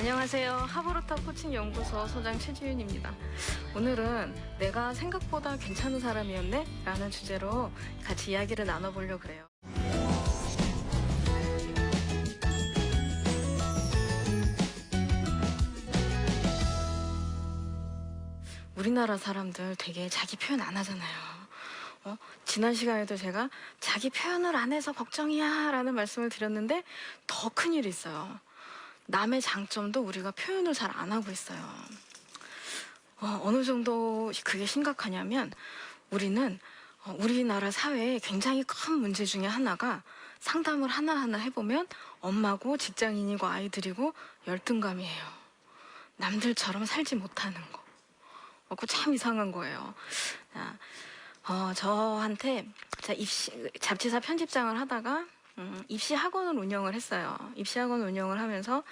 안녕하세요. 하브루타 코칭연구소 소장 최지윤입니다. 오늘은 내가 생각보다 괜찮은 사람이었네? 라는 주제로 같이 이야기를 나눠보려고 그래요. 우리나라 사람들 되게 자기 표현 안 하잖아요. 지난 시간에도 제가 자기 표현을 안 해서 걱정이야 라는 말씀을 드렸는데 더 큰일이 있어요. 남의 장점도 우리가 표현을 잘 안 하고 있어요. 어느 정도 그게 심각하냐면 우리는 우리나라 사회에 굉장히 큰 문제 중에 하나가 상담을 하나하나 해보면 엄마고 직장인이고 아이들이고 열등감이에요. 남들처럼 살지 못하는 거. 그거 참 이상한 거예요. 저한테 잡지사 편집장을 하다가 입시 학원을 운영을 했어요. 입시 학원 운영을 하면서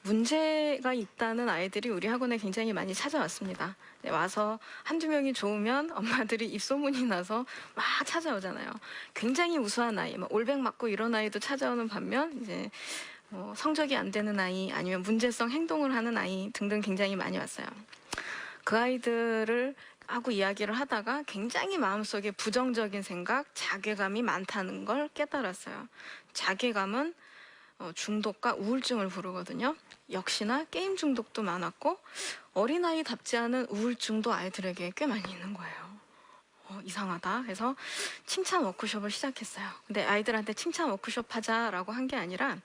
문제가 있다는 아이들이 우리 학원에 굉장히 많이 찾아왔습니다. 와서 한두 명이 좋으면 엄마들이 입소문이 나서 막 찾아오잖아요. 굉장히 우수한 아이, 올백 맞고 이런 아이도 찾아오는 반면 이제 성적이 안 되는 아이 아니면 문제성 행동을 하는 아이 등등 굉장히 많이 왔어요. 그 아이들을 하고 이야기를 하다가 굉장히 마음속에 부정적인 생각, 자괴감이 많다는 걸 깨달았어요. 자괴감은 중독과 우울증을 부르거든요. 역시나 게임 중독도 많았고 어린아이답지 않은 우울증도 아이들에게 꽤 많이 있는 거예요. 이상하다 해서 칭찬 워크숍을 시작했어요. 근데 아이들한테 칭찬 워크숍 하자라고 한 게 아니라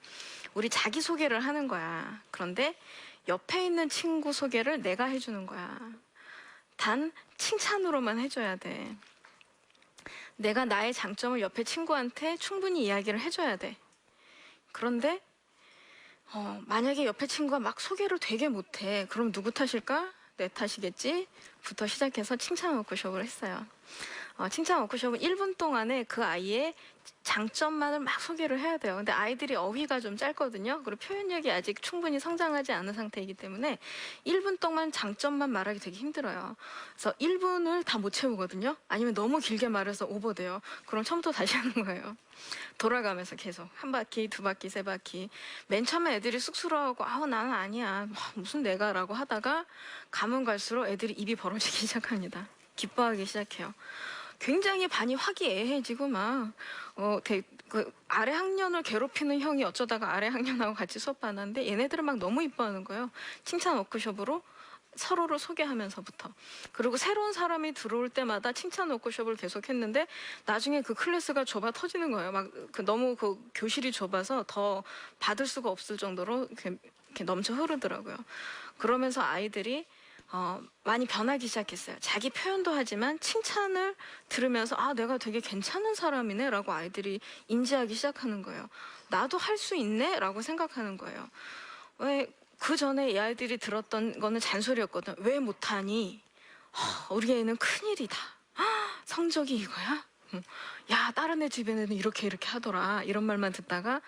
우리 자기소개를 하는 거야. 그런데 옆에 있는 친구 소개를 내가 해주는 거야. 단 칭찬으로만 해줘야 돼. 내가 나의 장점을 옆에 친구한테 충분히 이야기를 해줘야 돼. 그런데 만약에 옆에 친구가 막 소개를 되게 못해. 그럼 누구 탓일까? 내 탓이겠지? 부터 시작해서 칭찬 워크숍을 했어요. 칭찬 워크숍은 1분 동안에 그 아이의 장점만을 막 소개를 해야 돼요. 근데 아이들이 어휘가 좀 짧거든요. 그리고 표현력이 아직 충분히 성장하지 않은 상태이기 때문에 1분 동안 장점만 말하기 되게 힘들어요. 그래서 1분을 다 못 채우거든요. 아니면 너무 길게 말해서 오버돼요. 그럼 처음부터 다시 하는 거예요. 돌아가면서 계속 한 바퀴, 두 바퀴, 세 바퀴. 맨 처음에 애들이 쑥스러워하고 나는 아니야. 무슨 내가 라고 하다가 가면 갈수록 애들이 입이 벌어지기 시작합니다. 기뻐하기 시작해요. 굉장히 반이 화기애애해지고 그 아래 학년을 괴롭히는 형이 어쩌다가 아래 학년하고 같이 수업하는데 얘네들은 막 너무 이뻐하는 거예요. 칭찬 워크숍으로 서로를 소개하면서부터. 그리고 새로운 사람이 들어올 때마다 칭찬 워크숍을 계속 했는데 나중에 그 클래스가 좁아 터지는 거예요. 너무 그 교실이 좁아서 더 받을 수가 없을 정도로 이렇게 넘쳐 흐르더라고요. 그러면서 아이들이 많이 변하기 시작했어요. 자기 표현도 하지만 칭찬을 들으면서 내가 되게 괜찮은 사람이네 라고 아이들이 인지하기 시작하는 거예요. 나도 할 수 있네 라고 생각하는 거예요. 왜 그 전에 이 아이들이 들었던 거는 잔소리였거든. 왜 못하니? 우리 애는 큰일이다. 성적이 이거야? 야, 다른 애 집에는 이렇게 하더라. 이런 말만 듣다가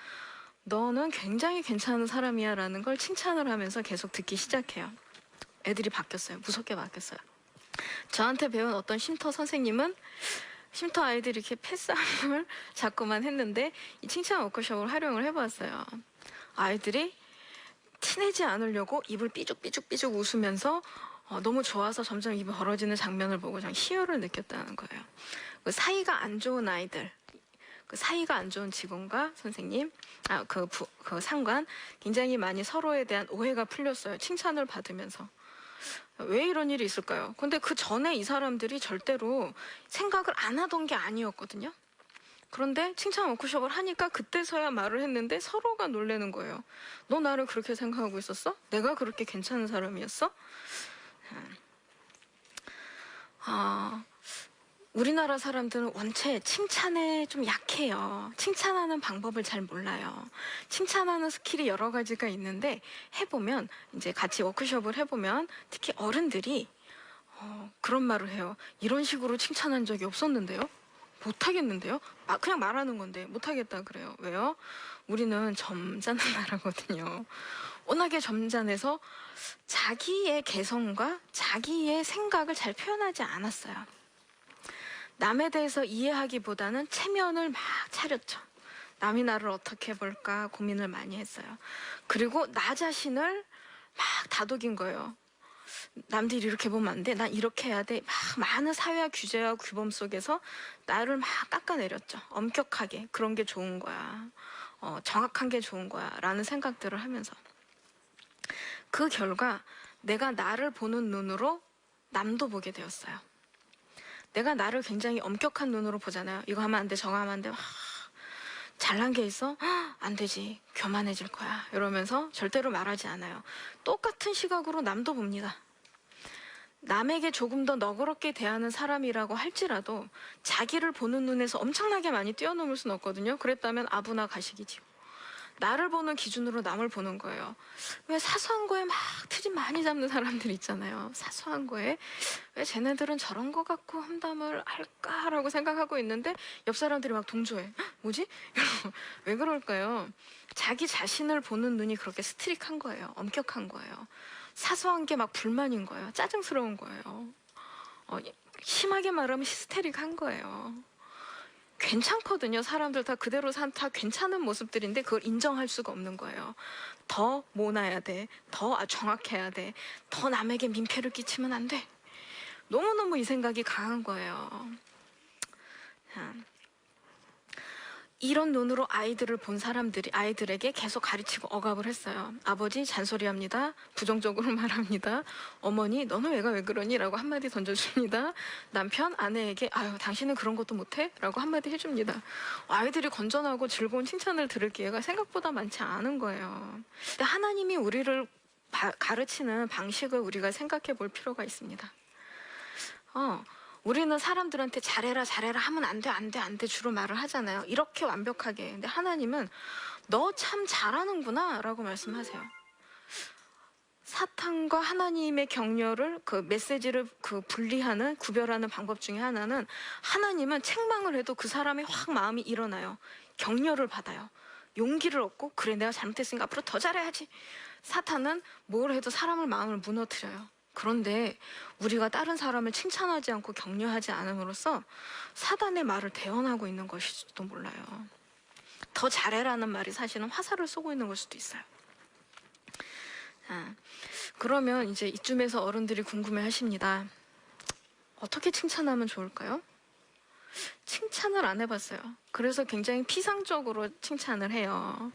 너는 굉장히 괜찮은 사람이야 라는 걸 칭찬을 하면서 계속 듣기 시작해요. 애들이 바뀌었어요. 무섭게 바뀌었어요. 저한테 배운 어떤 쉼터 선생님은 쉼터 아이들이 이렇게 패싸움을 자꾸만 했는데 이 칭찬 워크숍을 활용을 해봤어요. 아이들이 티내지 않으려고 입을 삐죽삐죽 웃으면서 너무 좋아서 점점 입이 벌어지는 장면을 보고 좀 희열을 느꼈다는 거예요. 그 사이가 안 좋은 아이들, 그 사이가 안 좋은 직원과 선생님, 그 상관 굉장히 많이 서로에 대한 오해가 풀렸어요. 칭찬을 받으면서. 왜 이런 일이 있을까요? 근데 그 전에 이 사람들이 절대로 생각을 안 하던 게 아니었거든요. 그런데 칭찬 워크숍을 하니까 그때서야 말을 했는데 서로가 놀라는 거예요. 너 나를 그렇게 생각하고 있었어? 내가 그렇게 괜찮은 사람이었어? 우리나라 사람들은 원체 칭찬에 좀 약해요. 칭찬하는 방법을 잘 몰라요. 칭찬하는 스킬이 여러 가지가 있는데 해보면 이제 같이 워크숍을 해보면 특히 어른들이 그런 말을 해요. 이런 식으로 칭찬한 적이 없었는데요? 못하겠는데요? 그냥 말하는 건데 못하겠다 그래요. 왜요? 우리는 점잖은 나라거든요. 워낙에 점잖아서 자기의 개성과 자기의 생각을 잘 표현하지 않았어요. 남에 대해서 이해하기보다는 체면을 막 차렸죠. 남이 나를 어떻게 볼까 고민을 많이 했어요. 그리고 나 자신을 막 다독인 거예요. 남들이 이렇게 보면 안 돼. 난 이렇게 해야 돼. 막 많은 사회와 규제와 규범 속에서 나를 막 깎아내렸죠. 엄격하게. 그런 게 좋은 거야. 정확한 게 좋은 거야. 라는 생각들을 하면서. 그 결과 내가 나를 보는 눈으로 남도 보게 되었어요. 내가 나를 굉장히 엄격한 눈으로 보잖아요. 이거 하면 안 돼, 저거 하면 안 돼. 잘난 게 있어? 안 되지. 교만해질 거야. 이러면서 절대로 말하지 않아요. 똑같은 시각으로 남도 봅니다. 남에게 조금 더 너그럽게 대하는 사람이라고 할지라도 자기를 보는 눈에서 엄청나게 많이 뛰어넘을 수는 없거든요. 그랬다면 아부나 가식이지요. 나를 보는 기준으로 남을 보는 거예요. 왜 사소한 거에 막 트집 많이 잡는 사람들 있잖아요. 사소한 거에 왜 쟤네들은 저런 거 갖고 험담을 할까라고 생각하고 있는데 옆 사람들이 막 동조해. 뭐지? 왜 그럴까요? 자기 자신을 보는 눈이 그렇게 스트릭한 거예요. 엄격한 거예요. 사소한 게 막 불만인 거예요. 짜증스러운 거예요. 심하게 말하면 히스테릭한 거예요. 괜찮거든요. 사람들 다 그대로 다 괜찮은 모습들인데 그걸 인정할 수가 없는 거예요. 더 모나야 돼. 더 정확해야 돼. 더 남에게 민폐를 끼치면 안 돼. 너무너무 이 생각이 강한 거예요. 이런 눈으로 아이들을 본 사람들이 아이들에게 계속 가르치고 억압을 했어요. 아버지 잔소리합니다. 부정적으로 말합니다. 어머니 너는 애가 왜 그러니? 라고 한마디 던져줍니다. 남편 아내에게 아유 당신은 그런 것도 못해? 라고 한마디 해줍니다. 아이들이 건전하고 즐거운 칭찬을 들을 기회가 생각보다 많지 않은 거예요. 근데 하나님이 우리를 가르치는 방식을 우리가 생각해 볼 필요가 있습니다. 우리는 사람들한테 잘해라 잘해라 하면 안 돼 안 돼 안 돼 주로 말을 하잖아요. 이렇게 완벽하게. 근데 하나님은 너 참 잘하는구나 라고 말씀하세요. 사탄과 하나님의 격려를 그 메시지를 그 분리하는 구별하는 방법 중에 하나는 하나님은 책망을 해도 그 사람의 확 마음이 일어나요. 격려를 받아요. 용기를 얻고 그래 내가 잘못했으니까 앞으로 더 잘해야지. 사탄은 뭘 해도 사람을 마음을 무너뜨려요. 그런데 우리가 다른 사람을 칭찬하지 않고 격려하지 않음으로써 사단의 말을 대언하고 있는 것일지도 몰라요. 더 잘해라는 말이 사실은 화살을 쏘고 있는 걸 수도 있어요. 그러면 이제 이쯤에서 어른들이 궁금해 하십니다. 어떻게 칭찬하면 좋을까요? 칭찬을 안 해봤어요. 그래서 굉장히 피상적으로 칭찬을 해요.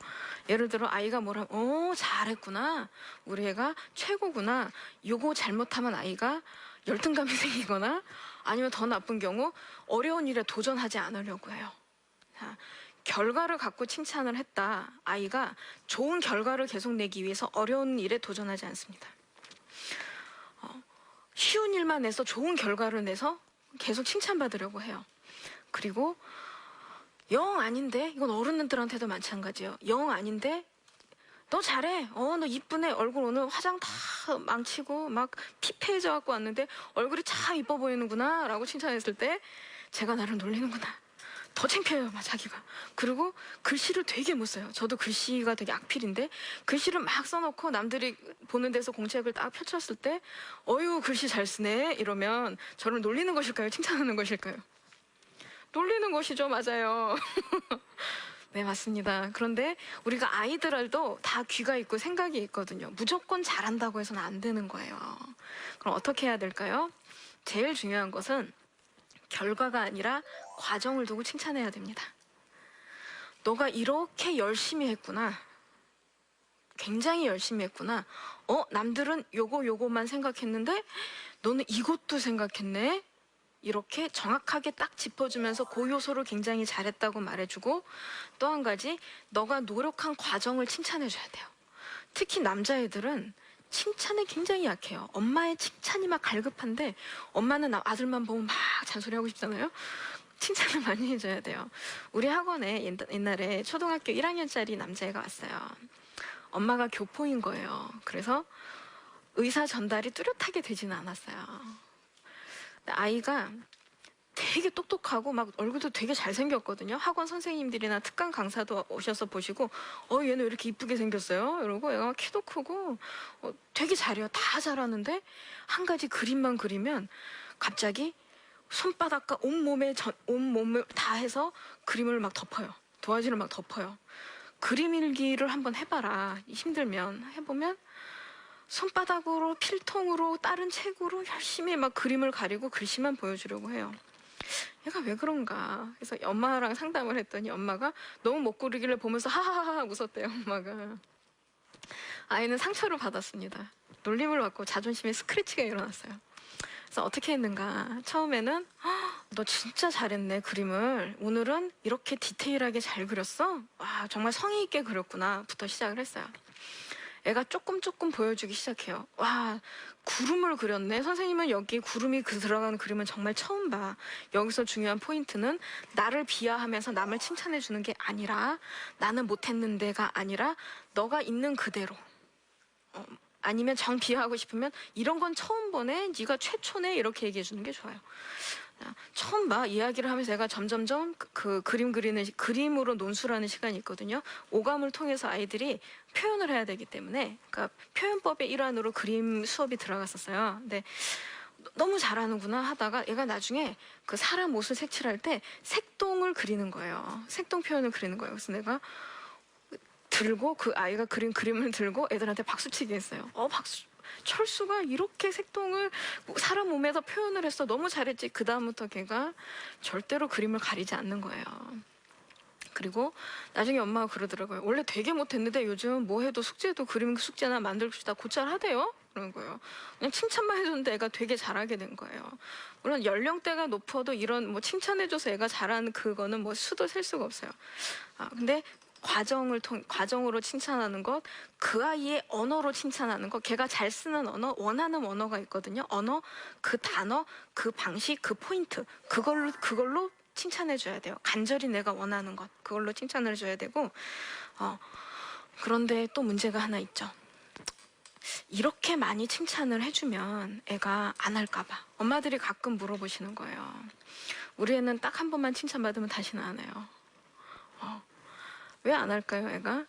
예를 들어 아이가 뭐라 잘했구나. 우리 애가 최고구나. 요거 잘못하면 아이가 열등감이 생기거나 아니면 더 나쁜 경우 어려운 일에 도전하지 않으려고 해요. 결과를 갖고 칭찬을 했다. 아이가 좋은 결과를 계속 내기 위해서 어려운 일에 도전하지 않습니다. 쉬운 일만 해서 좋은 결과를 내서 계속 칭찬받으려고 해요. 그리고 영 아닌데 이건 어른들한테도 마찬가지예요. 영 아닌데 너 잘해. 너 이쁘네. 얼굴 오늘 화장 다 망치고 막 피폐해져 갖고 왔는데 얼굴이 참 이뻐 보이는구나 라고 칭찬했을 때 제가 나를 놀리는구나. 더 창피해요 막 자기가. 그리고 글씨를 되게 못 써요. 저도 글씨가 되게 악필인데 글씨를 막 써놓고 남들이 보는 데서 공책을 딱 펼쳤을 때 어유 글씨 잘 쓰네 이러면 저를 놀리는 것일까요? 칭찬하는 것일까요? 놀리는 것이죠. 맞아요. 네, 맞습니다. 그런데 우리가 아이들도 다 귀가 있고 생각이 있거든요. 무조건 잘한다고 해서는 안 되는 거예요. 그럼 어떻게 해야 될까요? 제일 중요한 것은 결과가 아니라 과정을 두고 칭찬해야 됩니다. 너가 이렇게 열심히 했구나. 굉장히 열심히 했구나. 남들은 요거만 생각했는데 너는 이것도 생각했네. 이렇게 정확하게 딱 짚어주면서 그 요소를 굉장히 잘했다고 말해주고 또 한 가지 너가 노력한 과정을 칭찬해줘야 돼요. 특히 남자애들은 칭찬에 굉장히 약해요. 엄마의 칭찬이 막 갈급한데 엄마는 아들만 보면 막 잔소리하고 싶잖아요. 칭찬을 많이 해줘야 돼요. 우리 학원에 옛날에 초등학교 1학년짜리 남자애가 왔어요. 엄마가 교포인 거예요. 그래서 의사 전달이 뚜렷하게 되지는 않았어요. 아이가 되게 똑똑하고 막 얼굴도 되게 잘생겼거든요. 학원 선생님들이나 특강 강사도 오셔서 보시고 얘는 왜 이렇게 이쁘게 생겼어요? 이러고 얘가 키도 크고 되게 잘해요. 다 잘하는데 한 가지 그림만 그리면 갑자기 손바닥과 온몸을 다 해서 그림을 막 덮어요. 도화지를 막 덮어요. 그림 일기를 한번 해봐라. 힘들면 해보면 손바닥으로 필통으로 다른 책으로 열심히 막 그림을 가리고 글씨만 보여주려고 해요. 얘가 왜 그런가. 그래서 엄마랑 상담을 했더니 엄마가 너무 못 고르기를 보면서 하하하 웃었대요. 엄마가. 아이는 상처를 받았습니다. 놀림을 받고 자존심에 스크래치가 일어났어요. 그래서 어떻게 했는가. 처음에는 너 진짜 잘했네 그림을. 오늘은 이렇게 디테일하게 잘 그렸어? 와 정말 성의 있게 그렸구나 부터 시작을 했어요. 애가 조금 보여주기 시작해요. 와 구름을 그렸네. 선생님은 여기 구름이 들어가는 그림은 정말 처음 봐. 여기서 중요한 포인트는 나를 비하하면서 남을 칭찬해 주는 게 아니라, 나는 못했는데가 아니라 너가 있는 그대로, 아니면 정 비하하고 싶으면 이런 건 처음 보네, 네가 최초네, 이렇게 얘기해 주는 게 좋아요. 처음 봐 이야기를 하면서 제가 점점점 그 그림 그리는 그림으로 논술하는 시간이 있거든요. 오감을 통해서 아이들이 표현을 해야 되기 때문에, 그러니까 표현법의 일환으로 그림 수업이 들어갔었어요. 근데 너무 잘하는구나 하다가 얘가 나중에 그 사람 옷을 색칠할 때 색동을 그리는 거예요. 색동 표현을 그리는 거예요. 그래서 내가 들고, 그 아이가 그린 그림을 들고 애들한테 박수치기 했어요. 박수, 철수가 이렇게 색동을 사람 몸에서 표현을 했어, 너무 잘했지. 그 다음부터 걔가 절대로 그림을 가리지 않는 거예요. 그리고 나중에 엄마가 그러더라고요. 원래 되게 못했는데 요즘 뭐 해도 숙제도 그림 숙제나 만들기 다 곧잘 하대요. 그런 거예요. 그냥 칭찬만 해줬는데 애가 되게 잘하게 된 거예요. 물론 연령대가 높아도 이런 뭐 칭찬해줘서 애가 잘하는 그거는 뭐 수도 셀 수가 없어요. 근데 과정으로 칭찬하는 것, 그 아이의 언어로 칭찬하는 것, 걔가 잘 쓰는 언어, 원하는 언어가 있거든요. 언어, 그 단어, 그 방식, 그 포인트, 그걸로 칭찬해 줘야 돼요. 간절히 내가 원하는 것, 그걸로 칭찬을 줘야 되고. 그런데 또 문제가 하나 있죠. 이렇게 많이 칭찬을 해주면 애가 안 할까 봐. 엄마들이 가끔 물어보시는 거예요. 우리 애는 딱 한 번만 칭찬받으면 다시는 안 해요. 왜 안 할까요, 애가?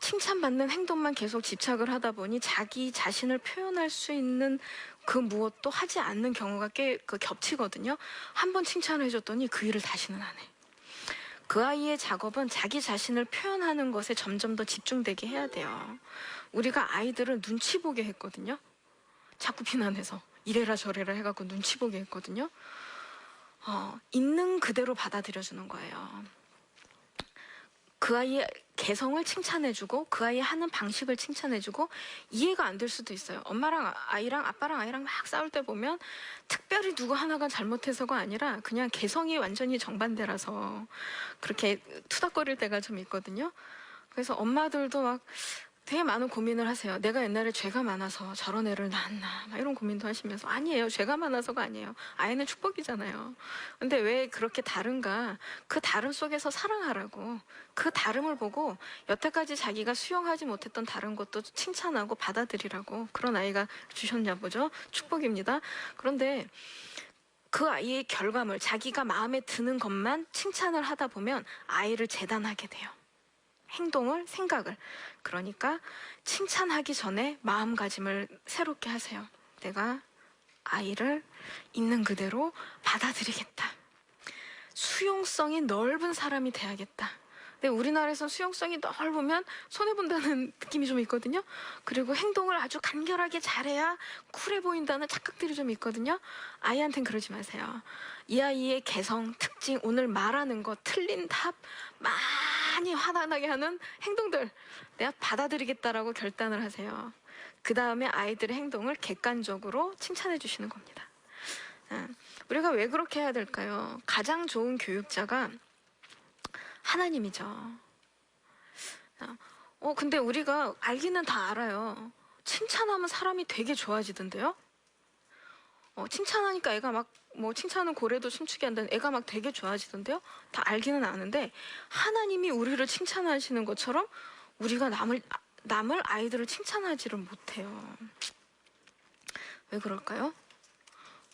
칭찬받는 행동만 계속 집착을 하다 보니 자기 자신을 표현할 수 있는 그 무엇도 하지 않는 경우가 꽤 겹치거든요. 한 번 칭찬을 해줬더니 그 일을 다시는 안 해. 그 아이의 작업은 자기 자신을 표현하는 것에 점점 더 집중되게 해야 돼요. 우리가 아이들을 눈치 보게 했거든요. 자꾸 비난해서 이래라 저래라 해갖고 눈치 보게 했거든요. 있는 그대로 받아들여주는 거예요. 그 아이의 개성을 칭찬해주고 그 아이의 하는 방식을 칭찬해주고, 이해가 안 될 수도 있어요. 엄마랑 아이랑 아빠랑 아이랑 막 싸울 때 보면 특별히 누구 하나가 잘못해서가 아니라 그냥 개성이 완전히 정반대라서 그렇게 투닥거릴 때가 좀 있거든요. 그래서 엄마들도 막 되게 많은 고민을 하세요. 내가 옛날에 죄가 많아서 저런 애를 낳았나, 막 이런 고민도 하시면서, 아니에요, 죄가 많아서가 아니에요. 아이는 축복이잖아요. 근데 왜 그렇게 다른가? 그 다름 속에서 사랑하라고. 그 다름을 보고 여태까지 자기가 수용하지 못했던 다른 것도 칭찬하고 받아들이라고. 그런 아이가 주셨냐 보죠. 축복입니다. 그런데 그 아이의 결과물, 자기가 마음에 드는 것만 칭찬을 하다 보면 아이를 재단하게 돼요. 행동을, 생각을. 그러니까 칭찬하기 전에 마음가짐을 새롭게 하세요. 내가 아이를 있는 그대로 받아들이겠다. 수용성이 넓은 사람이 돼야겠다. 근데 우리나라에서 수용성이 넓으면 손해본다는 느낌이 좀 있거든요. 그리고 행동을 아주 간결하게 잘해야 쿨해 보인다는 착각들이 좀 있거든요. 아이한텐 그러지 마세요. 이 아이의 개성, 특징, 오늘 말하는 거, 틀린 답, 많이 화나게 하는 행동들 내가 받아들이겠다라고 결단을 하세요. 그 다음에 아이들의 행동을 객관적으로 칭찬해 주시는 겁니다. 우리가 왜 그렇게 해야 될까요? 가장 좋은 교육자가 하나님이죠. 근데 우리가 알기는 다 알아요. 칭찬하면 사람이 되게 좋아지던데요? 칭찬하니까 애가 막, 칭찬은 고래도 춤추게 한다는, 애가 막 되게 좋아지던데요? 다 알기는 아는데, 하나님이 우리를 칭찬하시는 것처럼 우리가 남을 아이들을 칭찬하지를 못해요. 왜 그럴까요?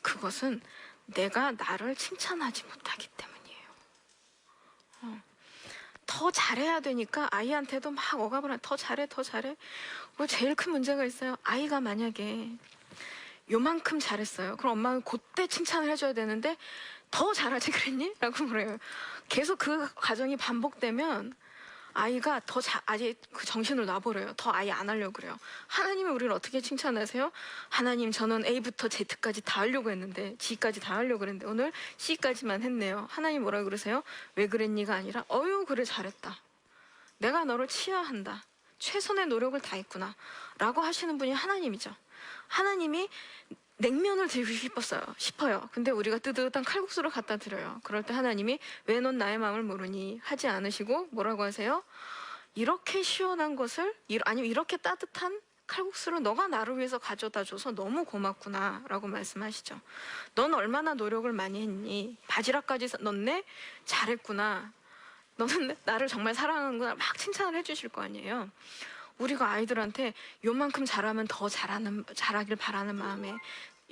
그것은 내가 나를 칭찬하지 못하기 때문이에요. 더 잘해야 되니까 아이한테도 막 억압을 더 잘해, 더 잘해. 제일 큰 문제가 있어요. 아이가 만약에 요만큼 잘했어요. 그럼 엄마는 그때 칭찬을 해줘야 되는데, 더 잘하지 그랬니? 라고 그래요. 계속 그 과정이 반복되면 아이가 아예 그 정신을 놔버려요. 더 아예 안 하려고 그래요. 하나님이 우리를 어떻게 칭찬하세요? 하나님, 저는 A부터 Z까지 다 하려고 했는데, G까지 다 하려고 그랬는데 오늘 C까지만 했네요. 하나님 뭐라 그러세요? 왜 그랬니가 아니라 어유 그래 잘했다. 내가 너를 치하한다. 최선의 노력을 다했구나. 라고 하시는 분이 하나님이죠. 하나님이 냉면을 드리고 싶어요. 근데 우리가 뜨뜻한 칼국수를 갖다 드려요. 그럴 때 하나님이 왜 넌 나의 마음을 모르니 하지 않으시고 뭐라고 하세요? 이렇게 시원한 것을, 아니면 이렇게 따뜻한 칼국수를 너가 나를 위해서 가져다 줘서 너무 고맙구나 라고 말씀하시죠. 넌 얼마나 노력을 많이 했니? 바지락까지 넣네? 잘했구나. 너는 나를 정말 사랑하는구나. 막 칭찬을 해주실 거 아니에요. 우리가 아이들한테 요만큼 잘하면 더 잘하길 바라는 마음에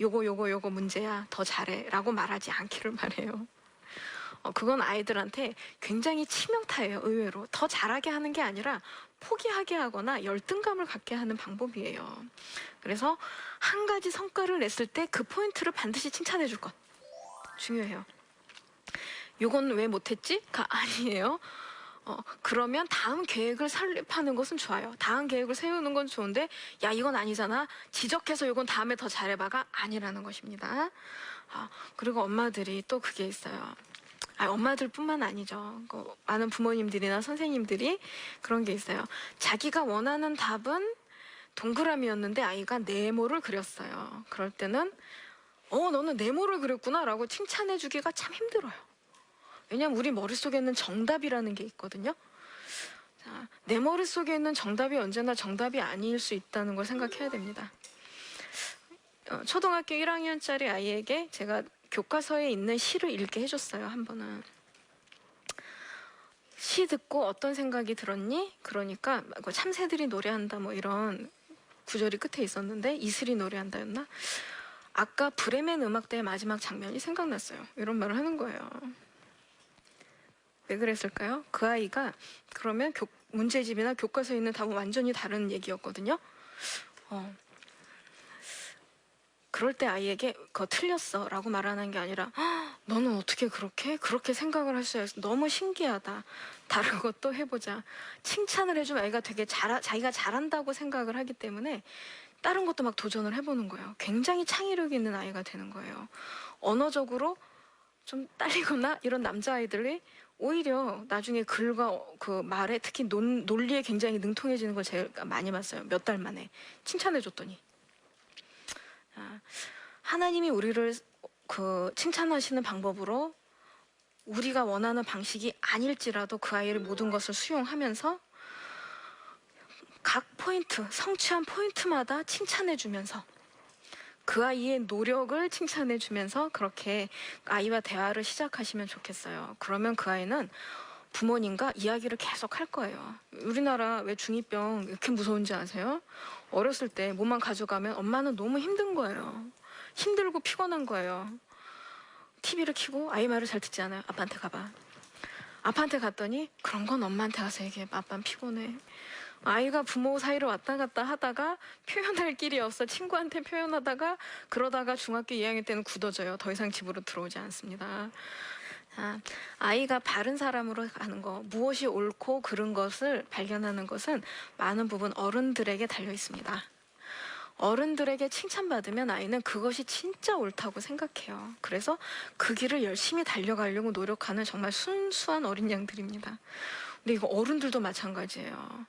요거 문제야, 더 잘해 라고 말하지 않기를 바래요. 그건 아이들한테 굉장히 치명타예요. 의외로 더 잘하게 하는 게 아니라 포기하게 하거나 열등감을 갖게 하는 방법이에요. 그래서 한 가지 성과를 냈을 때 그 포인트를 반드시 칭찬해 줄 것 중요해요. 요건 왜 못했지?가 아니에요. 그러면 다음 계획을 설립하는 것은 좋아요. 다음 계획을 세우는 건 좋은데, 야 이건 아니잖아, 지적해서 이건 다음에 더 잘해봐가 아니라는 것입니다. 그리고 엄마들이 또 그게 있어요. 엄마들뿐만 아니죠. 많은 부모님들이나 선생님들이 그런 게 있어요. 자기가 원하는 답은 동그라미였는데 아이가 네모를 그렸어요. 그럴 때는 너는 네모를 그렸구나 라고 칭찬해주기가 참 힘들어요. 왜냐면 우리 머릿속에는 정답이라는 게 있거든요. 자, 내 머릿속에 있는 정답이 언제나 정답이 아닐 수 있다는 걸 생각해야 됩니다. 초등학교 1학년짜리 아이에게 제가 교과서에 있는 시를 읽게 해줬어요. 한 번은. 시 듣고 어떤 생각이 들었니? 그러니까 참새들이 노래한다 뭐 이런 구절이 끝에 있었는데 이슬이 노래한다였나? 아까 브레멘 음악대의 마지막 장면이 생각났어요. 이런 말을 하는 거예요. 왜 그랬을까요? 그 아이가 그러면 문제집이나 교과서에 있는 답은 완전히 다른 얘기였거든요. 그럴 때 아이에게 그거 틀렸어 라고 말하는 게 아니라 너는 어떻게 그렇게 생각을 할 수 있어? 너무 신기하다. 다른 것도 해보자. 칭찬을 해주면 아이가 되게 자기가 잘한다고 생각을 하기 때문에 다른 것도 막 도전을 해보는 거예요. 굉장히 창의력 있는 아이가 되는 거예요. 언어적으로 좀 딸리거나 이런 남자아이들이 오히려 나중에 글과 그 말에, 특히 논리에 굉장히 능통해지는 걸 제가 많이 봤어요. 몇 달 만에 칭찬해줬더니. 하나님이 우리를 칭찬하시는 방법으로 우리가 원하는 방식이 아닐지라도 그 아이의 모든 것을 수용하면서 각 포인트, 성취한 포인트마다 칭찬해주면서 그 아이의 노력을 칭찬해주면서 그렇게 아이와 대화를 시작하시면 좋겠어요. 그러면 그 아이는 부모님과 이야기를 계속 할 거예요. 우리나라 왜 중2병 이렇게 무서운지 아세요? 어렸을 때 뭐만 가져가면 엄마는 너무 힘든 거예요. 힘들고 피곤한 거예요. TV를 켜고 아이 말을 잘 듣지 않아요. 아빠한테 가봐. 아빠한테 갔더니 그런 건 엄마한테 가서 얘기해. 아빠는 피곤해. 아이가 부모 사이를 왔다 갔다 하다가 표현할 길이 없어 친구한테 표현하다가 그러다가 중학교 2학년 때는 굳어져요. 더 이상 집으로 들어오지 않습니다. 아이가 바른 사람으로 가는 거, 무엇이 옳고 그른 것을 발견하는 것은 많은 부분 어른들에게 달려 있습니다. 어른들에게 칭찬받으면 아이는 그것이 진짜 옳다고 생각해요. 그래서 그 길을 열심히 달려가려고 노력하는 정말 순수한 어린 양들입니다. 근데 이거 어른들도 마찬가지예요.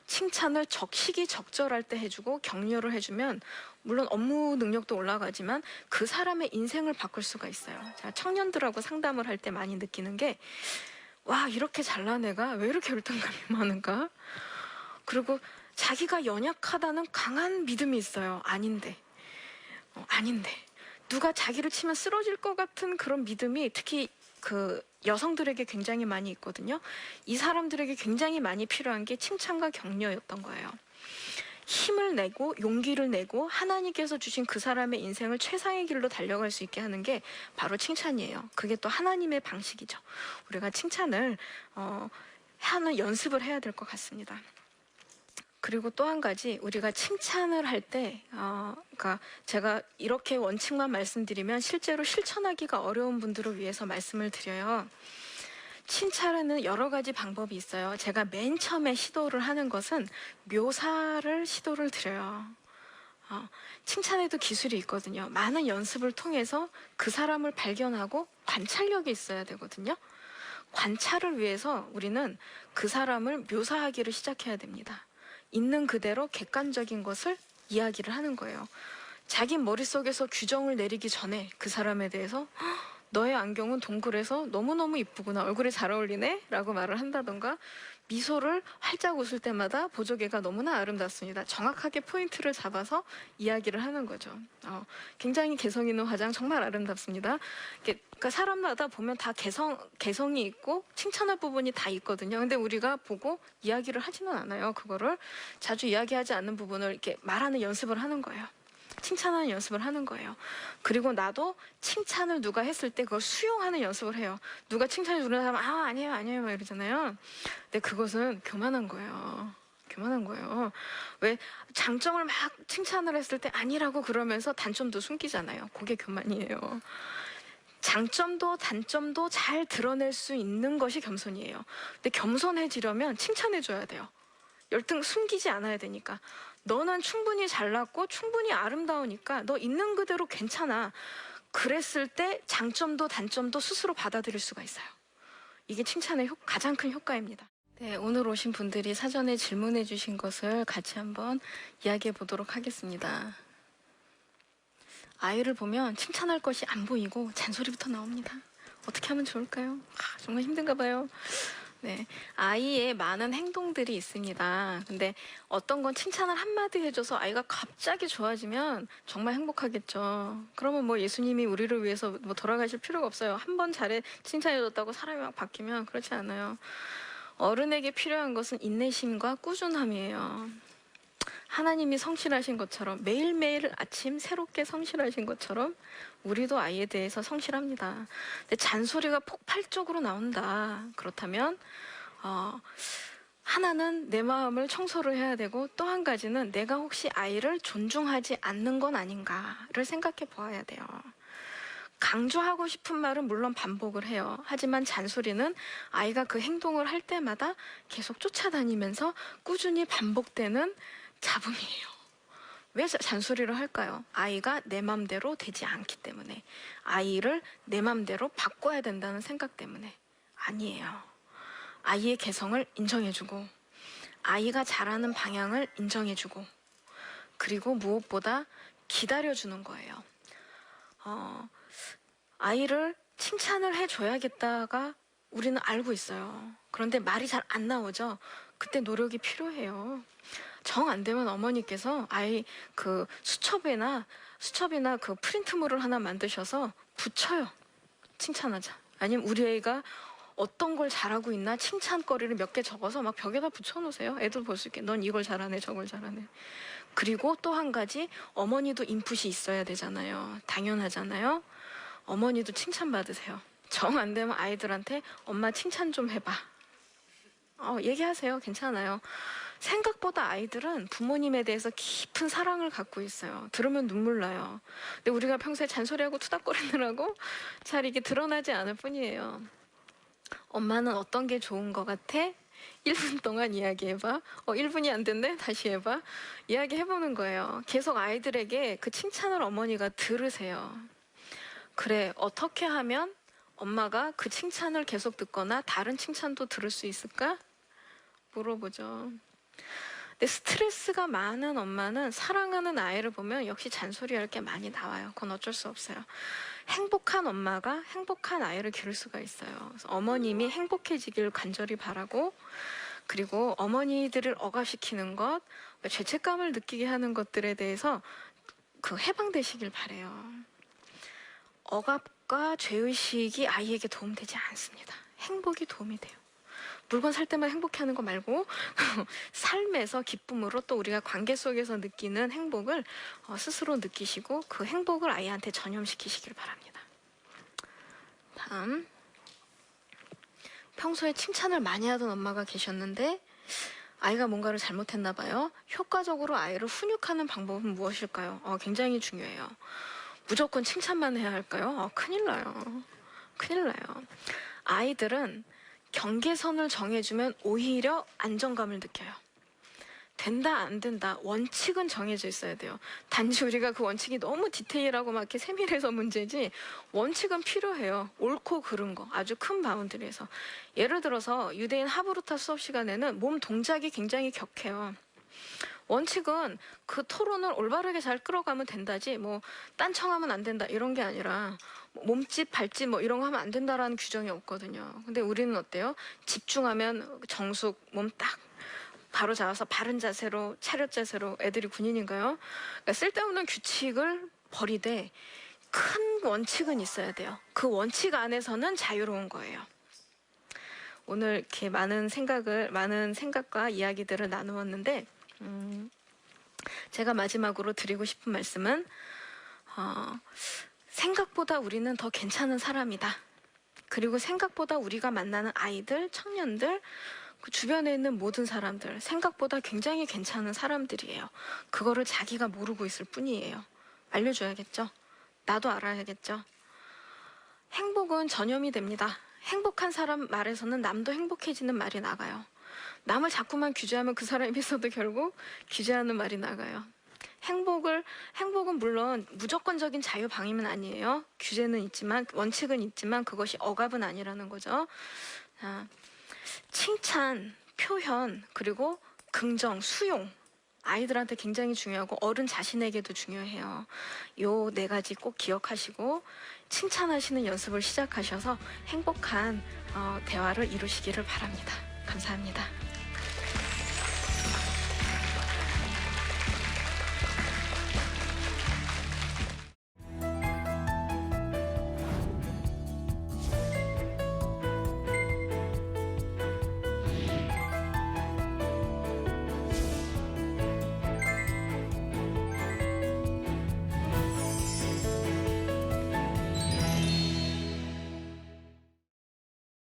칭찬을 시기적절할 때 해주고 격려를 해주면 물론 업무 능력도 올라가지만 그 사람의 인생을 바꿀 수가 있어요. 제가 청년들하고 상담을 할 때 많이 느끼는 게, 와, 이렇게 잘난 애가 왜 이렇게 열등감이 많은가? 그리고 자기가 연약하다는 강한 믿음이 있어요. 아닌데 누가 자기를 치면 쓰러질 것 같은 그런 믿음이 특히 그 여성들에게 굉장히 많이 있거든요. 이 사람들에게 굉장히 많이 필요한 게 칭찬과 격려였던 거예요. 힘을 내고 용기를 내고 하나님께서 주신 그 사람의 인생을 최상의 길로 달려갈 수 있게 하는 게 바로 칭찬이에요. 그게 또 하나님의 방식이죠. 우리가 칭찬을 하는 연습을 해야 될 것 같습니다. 그리고 또 한 가지, 우리가 칭찬을 할 때 그러니까 제가 이렇게 원칙만 말씀드리면 실제로 실천하기가 어려운 분들을 위해서 말씀을 드려요. 칭찬에는 여러 가지 방법이 있어요. 제가 맨 처음에 시도를 하는 것은 묘사를 시도를 드려요. 칭찬에도 기술이 있거든요. 많은 연습을 통해서 그 사람을 발견하고 관찰력이 있어야 되거든요. 관찰을 위해서 우리는 그 사람을 묘사하기를 시작해야 됩니다. 있는 그대로 객관적인 것을 이야기를 하는 거예요. 자기 머릿속에서 규정을 내리기 전에 그 사람에 대해서 너의 안경은 동그래서 너무너무 이쁘구나, 얼굴에 잘 어울리네 라고 말을 한다던가, 미소를 활짝 웃을 때마다 보조개가 너무나 아름답습니다, 정확하게 포인트를 잡아서 이야기를 하는 거죠. 굉장히 개성 있는 화장 정말 아름답습니다. 그러니까 사람마다 보면 다 개성이 있고 칭찬할 부분이 다 있거든요. 근데 우리가 보고 이야기를 하지는 않아요. 그거를 자주 이야기하지 않는 부분을 이렇게 말하는 연습을 하는 거예요. 칭찬하는 연습을 하는 거예요. 그리고 나도 칭찬을 누가 했을 때 그걸 수용하는 연습을 해요. 누가 칭찬해 주는 사람은 아니에요 아니에요 막 이러잖아요. 근데 그것은 교만한 거예요. 교만한 거예요. 왜 장점을 막 칭찬을 했을 때 아니라고 그러면서 단점도 숨기잖아요. 그게 교만이에요. 장점도 단점도 잘 드러낼 수 있는 것이 겸손이에요. 근데 겸손해지려면 칭찬해 줘야 돼요. 열등 숨기지 않아야 되니까. 너는 충분히 잘났고 충분히 아름다우니까 너 있는 그대로 괜찮아. 그랬을 때 장점도 단점도 스스로 받아들일 수가 있어요. 이게 칭찬의 가장 큰 효과입니다. 네, 오늘 오신 분들이 사전에 질문해 주신 것을 같이 한번 이야기해 보도록 하겠습니다. 아이를 보면 칭찬할 것이 안 보이고 잔소리부터 나옵니다. 어떻게 하면 좋을까요? 정말 힘든가 봐요. 네, 아이의 많은 행동들이 있습니다. 근데 어떤 건 칭찬을 한마디 해줘서 아이가 갑자기 좋아지면 정말 행복하겠죠. 그러면 뭐 예수님이 우리를 위해서 뭐 돌아가실 필요가 없어요. 한 번 잘해 칭찬해줬다고 사람이 막 바뀌면 그렇지 않아요. 어른에게 필요한 것은 인내심과 꾸준함이에요. 하나님이 성실하신 것처럼 매일매일 아침 새롭게 성실하신 것처럼 우리도 아이에 대해서 성실합니다. 근데 잔소리가 폭발적으로 나온다. 그렇다면 하나는 내 마음을 청소를 해야 되고, 또 한 가지는 내가 혹시 아이를 존중하지 않는 건 아닌가를 생각해 보아야 돼요. 강조하고 싶은 말은 물론 반복을 해요. 하지만 잔소리는 아이가 그 행동을 할 때마다 계속 쫓아다니면서 꾸준히 반복되는 잡음이에요. 왜 잔소리를 할까요? 아이가 내 맘대로 되지 않기 때문에, 아이를 내 맘대로 바꿔야 된다는 생각 때문에. 아니에요. 아이의 개성을 인정해주고, 아이가 잘하는 방향을 인정해주고, 그리고 무엇보다 기다려주는 거예요. 아이를 칭찬을 해줘야겠다가 우리는 알고 있어요. 그런데 말이 잘 안 나오죠. 그때 노력이 필요해요. 정 안 되면 어머니께서 아이 그 수첩이나 그 프린트물을 하나 만드셔서 붙여요. 칭찬하자. 아니면 우리 애가 어떤 걸 잘하고 있나 칭찬거리를 몇 개 적어서 막 벽에다 붙여놓으세요. 애들 볼 수 있게. 넌 이걸 잘하네, 저걸 잘하네. 그리고 또 한 가지, 어머니도 인풋이 있어야 되잖아요. 당연하잖아요. 어머니도 칭찬받으세요. 정 안 되면 아이들한테 엄마 칭찬 좀 해봐. 얘기하세요. 괜찮아요. 생각보다 아이들은 부모님에 대해서 깊은 사랑을 갖고 있어요. 들으면 눈물 나요. 근데 우리가 평소에 잔소리하고 투닥거리느라고 잘 이게 드러나지 않을 뿐이에요. 엄마는 어떤 게 좋은 것 같아? 1분 동안 이야기해봐. 1분이 안 됐네? 다시 해봐. 이야기해보는 거예요. 계속 아이들에게 그 칭찬을 어머니가 들으세요. 그래, 어떻게 하면 엄마가 그 칭찬을 계속 듣거나 다른 칭찬도 들을 수 있을까? 물어보죠. 근데 스트레스가 많은 엄마는 사랑하는 아이를 보면 역시 잔소리할 게 많이 나와요. 그건 어쩔 수 없어요. 행복한 엄마가 행복한 아이를 기를 수가 있어요. 그래서 어머님이 행복해지길 간절히 바라고, 그리고 어머니들을 억압시키는 것, 죄책감을 느끼게 하는 것들에 대해서 해방되시길 바래요. 억압과 죄의식이 아이에게 도움되지 않습니다. 행복이 도움이 돼요. 물건 살 때만 행복해하는 거 말고 삶에서 기쁨으로 또 우리가 관계 속에서 느끼는 행복을 스스로 느끼시고 그 행복을 아이한테 전염시키시길 바랍니다. 다음, 평소에 칭찬을 많이 하던 엄마가 계셨는데 아이가 뭔가를 잘못했나 봐요. 효과적으로 아이를 훈육하는 방법은 무엇일까요? 굉장히 중요해요. 무조건 칭찬만 해야 할까요? 큰일 나요. 큰일 나요. 아이들은 경계선을 정해주면 오히려 안정감을 느껴요. 된다 안 된다 원칙은 정해져 있어야 돼요. 단지 우리가 그 원칙이 너무 디테일하고 막 이렇게 세밀해서 문제지 원칙은 필요해요. 옳고 그른 거 아주 큰 바운드리에서. 예를 들어서 유대인 하브루타 수업 시간에는 몸 동작이 굉장히 격해요. 원칙은 그 토론을 올바르게 잘 끌어가면 된다지 뭐 딴청하면 안 된다 이런 게 아니라 몸짓 발짓 뭐 이런 거 하면 안 된다라는 규정이 없거든요. 근데 우리는 어때요? 집중하면 정숙 몸 딱 바로 잡아서 바른 자세로 차렷 자세로 애들이 군인인가요? 그러니까 쓸데없는 규칙을 버리되 큰 원칙은 있어야 돼요. 그 원칙 안에서는 자유로운 거예요. 오늘 이렇게 많은 생각과 이야기들을 나누었는데 제가 마지막으로 드리고 싶은 말씀은 생각보다 우리는 더 괜찮은 사람이다. 그리고 생각보다 우리가 만나는 아이들, 청년들, 그 주변에 있는 모든 사람들 생각보다 굉장히 괜찮은 사람들이에요. 그거를 자기가 모르고 있을 뿐이에요. 알려줘야겠죠. 나도 알아야겠죠. 행복은 전염이 됩니다. 행복한 사람 말에서는 남도 행복해지는 말이 나가요. 남을 자꾸만 규제하면 그 사람 입에서도 결국 규제하는 말이 나가요. 행복은 물론 무조건적인 자유방임은 아니에요. 규제는 있지만 원칙은 있지만 그것이 억압은 아니라는 거죠. 칭찬, 표현, 그리고 긍정, 수용 아이들한테 굉장히 중요하고 어른 자신에게도 중요해요. 요 4가지 꼭 기억하시고 칭찬하시는 연습을 시작하셔서 행복한 대화를 이루시기를 바랍니다. 감사합니다.